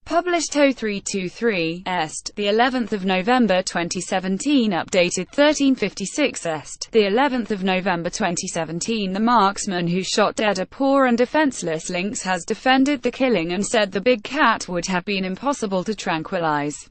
Published 0323 Est, the 11th of November 2017. Updated 1356 Est, the 11th of November 2017. The marksman who shot dead a poor and defenceless lynx has defended the killing and said the big cat would have been impossible to tranquilize.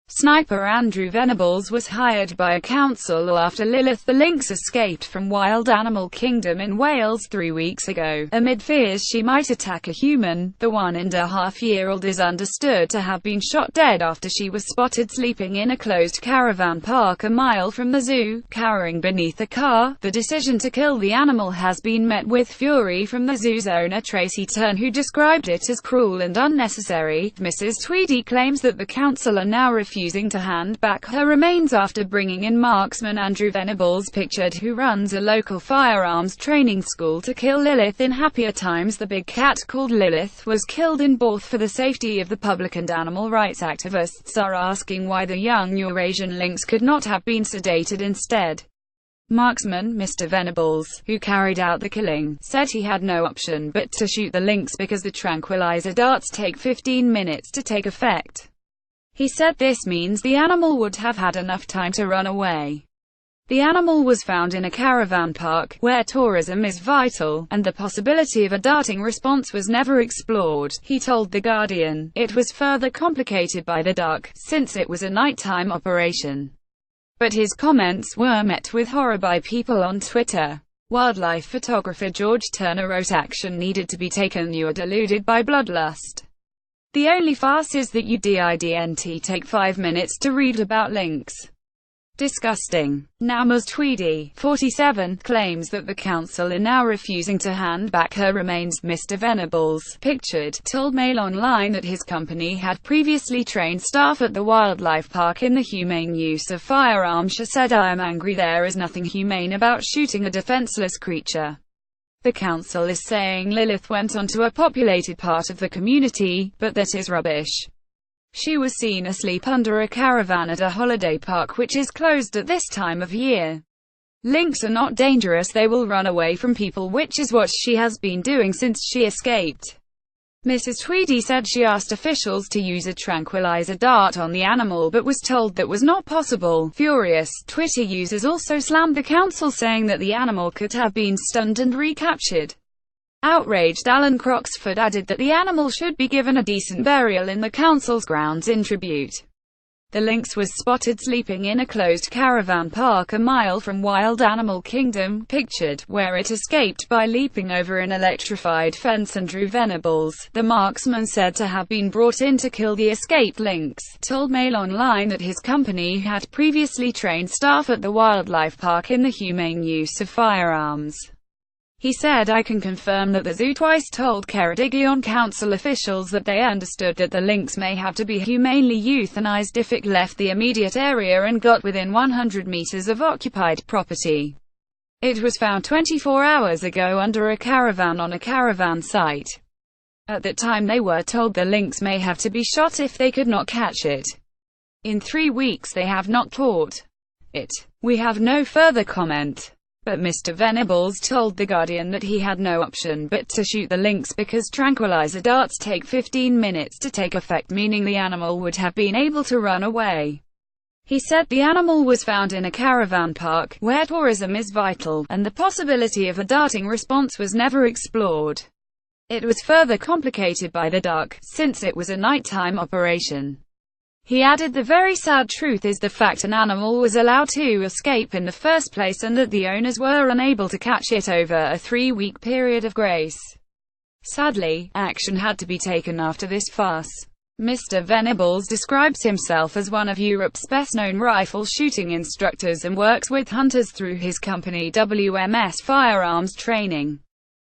Sniper Andrew Venables was hired by a council after Lilith the lynx escaped from Wild Animal Kingdom in Wales 3 weeks ago, amid fears she might attack a human. The 1.5-year-old is understood to have been shot dead after she was spotted sleeping in a closed caravan park a mile from the zoo, cowering beneath a car. The decision to kill the animal has been met with fury from the zoo's owner Tracy Turn, who described it as cruel and unnecessary. Mrs. Tweedy claims that the council are now refusing to hand back her remains after bringing in marksman Andrew Venables, pictured, who runs a local firearms training school, to kill Lilith. In happier times, the big cat called Lilith was killed in Borth for the safety of the public, and animal rights activists are asking why the young Eurasian lynx could not have been sedated instead. Marksman Mr. Venables, who carried out the killing, said he had no option but to shoot the lynx because the tranquilizer darts take 15 minutes to take effect. He said this means the animal would have had enough time to run away. The animal was found in a caravan park, where tourism is vital, and the possibility of a darting response was never explored, he told The Guardian. It was further complicated by the dark, since it was a nighttime operation. But his comments were met with horror by people on Twitter. Wildlife photographer George Turner wrote, "Action needed to be taken. You are deluded by bloodlust. The only farce is that you didn't take 5 minutes to read about lynx. Disgusting." Now Ms. Tweedy, 47, claims that the council are now refusing to hand back her remains. Mr. Venables, pictured, told Mail Online that his company had previously trained staff at the wildlife park in the humane use of firearms. She said, "I am angry. There is nothing humane about shooting a defenseless creature. The council is saying Lilith went onto a populated part of the community, but that is rubbish. She was seen asleep under a caravan at a holiday park which is closed at this time of year. Lynx are not dangerous, they will run away from people, which is what she has been doing since she escaped." Mrs. Tweedy said she asked officials to use a tranquilizer dart on the animal but was told that was not possible. Furious, Twitter users also slammed the council, saying that the animal could have been stunned and recaptured. Outraged Alan Croxford added that the animal should be given a decent burial in the council's grounds in tribute. The lynx was spotted sleeping in a closed caravan park a mile from Wild Animal Kingdom, pictured, where it escaped by leaping over an electrified fence. Andrew Venables, the marksman said to have been brought in to kill the escaped lynx, told Mail Online that his company had previously trained staff at the wildlife park in the humane use of firearms. He said, "I can confirm that the zoo twice told Ceredigion council officials that they understood that the lynx may have to be humanely euthanized if it left the immediate area and got within 100 meters of occupied property. It was found 24 hours ago under a caravan on a caravan site. At that time they were told the lynx may have to be shot if they could not catch it. In 3 weeks they have not caught it. We have no further comment." But Mr. Venables told The Guardian that he had no option but to shoot the lynx because tranquilizer darts take 15 minutes to take effect, meaning the animal would have been able to run away. He said the animal was found in a caravan park, where tourism is vital, and the possibility of a darting response was never explored. It was further complicated by the dark, since it was a nighttime operation. He added, "The very sad truth is the fact an animal was allowed to escape in the first place and that the owners were unable to catch it over a 3-week period of grace. Sadly, action had to be taken after this farce." Mr. Venables describes himself as one of Europe's best-known rifle shooting instructors and works with hunters through his company WMS Firearms Training.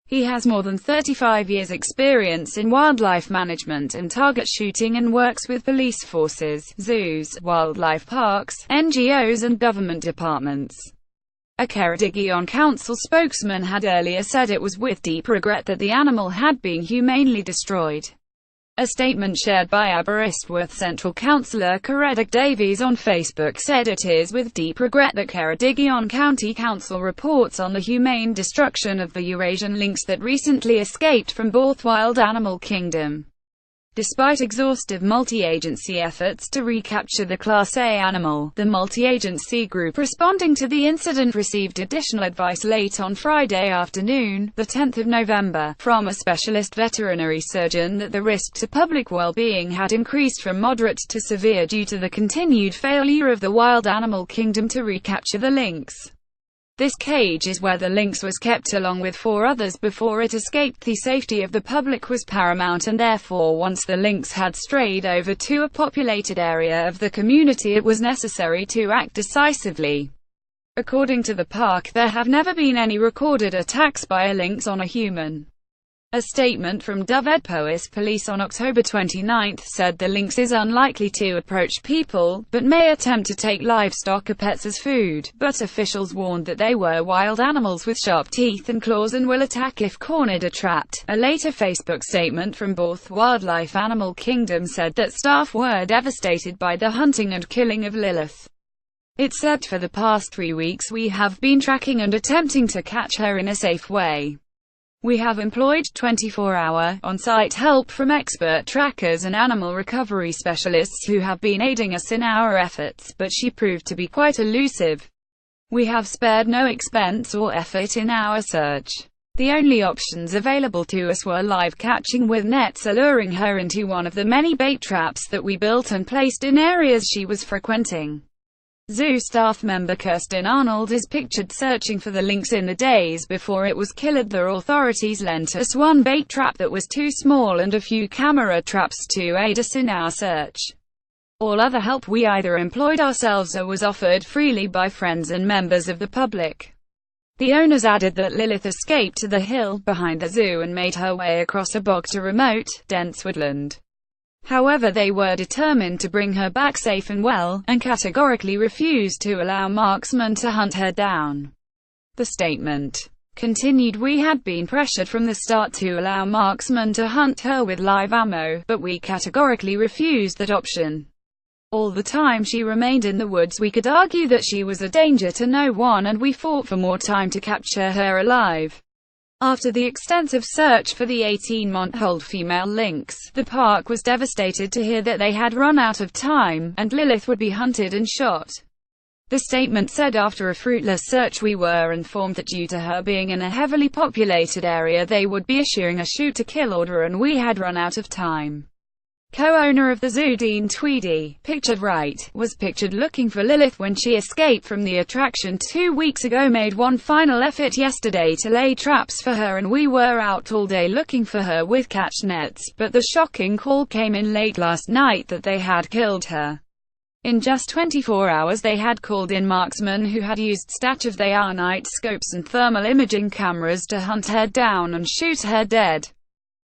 He has more than 35 years' experience in wildlife management and target shooting and works with police forces, zoos, wildlife parks, NGOs and government departments. A Ceredigion council spokesman had earlier said it was with deep regret that the animal had been humanely destroyed. A statement shared by Aberystwyth Central Councillor Ceredig Davies on Facebook said, "It is with deep regret that Ceredigion County Council reports on the humane destruction of the Eurasian lynx that recently escaped from Borth Wild Animal Kingdom. Despite exhaustive multi-agency efforts to recapture the Class A animal, the multi-agency group responding to the incident received additional advice late on Friday afternoon, the 10th of November, from a specialist veterinary surgeon that the risk to public well-being had increased from moderate to severe due to the continued failure of the wild animal kingdom to recapture the lynx. This cage is where the lynx was kept along with 4 others before it escaped. The safety of the public was paramount, and therefore once the lynx had strayed over to a populated area of the community it was necessary to act decisively. According to the park, there have never been any recorded attacks by a lynx on a human. A statement from Dyfed Police on October 29 said the lynx is unlikely to approach people, but may attempt to take livestock or pets as food, but officials warned that they were wild animals with sharp teeth and claws and will attack if cornered or trapped. A later Facebook statement from both Wildlife Animal Kingdom said that staff were devastated by the hunting and killing of Lilith. It said, "For the past 3 weeks we have been tracking and attempting to catch her in a safe way. We have employed 24-hour, on-site help from expert trackers and animal recovery specialists who have been aiding us in our efforts, but she proved to be quite elusive. We have spared no expense or effort in our search. The only options available to us were live catching with nets, alluring her into one of the many bait traps that we built and placed in areas she was frequenting." Zoo staff member Kirsten Arnold is pictured searching for the lynx in the days before it was killed. The authorities lent us one bait trap that was too small and a few camera traps to aid us in our search. All other help we either employed ourselves or was offered freely by friends and members of the public. The owners added that Lilith escaped to the hill behind the zoo and made her way across a bog to remote, dense woodland. However, they were determined to bring her back safe and well, and categorically refused to allow marksmen to hunt her down. The statement continued, "We had been pressured from the start to allow marksmen to hunt her with live ammo, but we categorically refused that option. All the time she remained in the woods we could argue that she was a danger to no one, and we fought for more time to capture her alive." After the extensive search for the 18-month-old female lynx, the park was devastated to hear that they had run out of time, and Lilith would be hunted and shot. The statement said, "After a fruitless search we were informed that due to her being in a heavily populated area they would be issuing a shoot-to-kill order and we had run out of time." Co-owner of the zoo, Dean Tweedy, pictured right, was pictured looking for Lilith when she escaped from the attraction 2 weeks ago, made one final effort yesterday to lay traps for her, and we were out all day looking for her with catch nets, but the shocking call came in late last night that they had killed her. In just 24 hours they had called in marksmen who had used state-of-the-art night scopes and thermal imaging cameras to hunt her down and shoot her dead.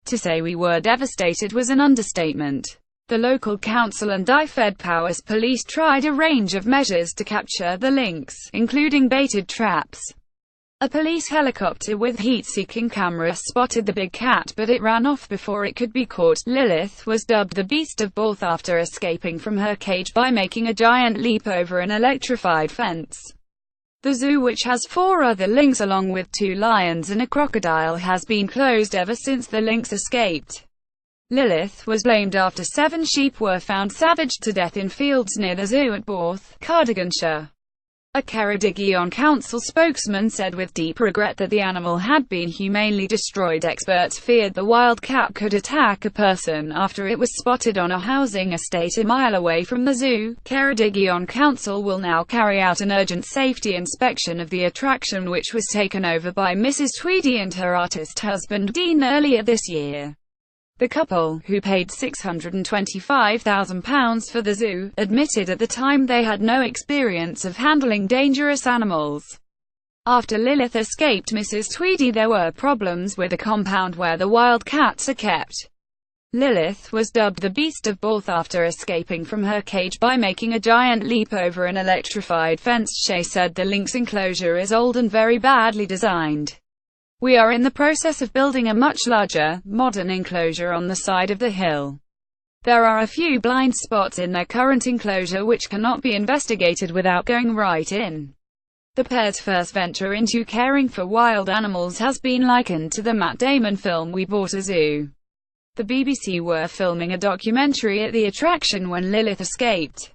To say we were devastated was an understatement. The local council and Dyfed Police tried a range of measures to capture the lynx, including baited traps. A police helicopter with heat-seeking cameras spotted the big cat, but it ran off before it could be caught. Lilith was dubbed the Beast of Both after escaping from her cage by making a giant leap over an electrified fence. The zoo, which has 4 other lynx along with 2 lions and a crocodile, has been closed ever since the lynx escaped. Lilith was blamed after 7 sheep were found savaged to death in fields near the zoo at Borth, Cardiganshire. A Ceredigion Council spokesman said with deep regret that the animal had been humanely destroyed. Experts feared the wild cat could attack a person after it was spotted on a housing estate a mile away from the zoo. Ceredigion Council will now carry out an urgent safety inspection of the attraction, which was taken over by Mrs. Tweedy and her artist husband Dean earlier this year. The couple, who paid £625,000 for the zoo, admitted at the time they had no experience of handling dangerous animals. After Lilith escaped Mrs. Tweedy, there were problems with the compound where the wild cats are kept. Lilith was dubbed the Beast of Both after escaping from her cage by making a giant leap over an electrified fence. Shea said the lynx enclosure is old and very badly designed. We are in the process of building a much larger, modern enclosure on the side of the hill. There are a few blind spots in their current enclosure which cannot be investigated without going right in. The pair's first venture into caring for wild animals has been likened to the Matt Damon film We Bought a Zoo. The BBC were filming a documentary at the attraction when Lilith escaped.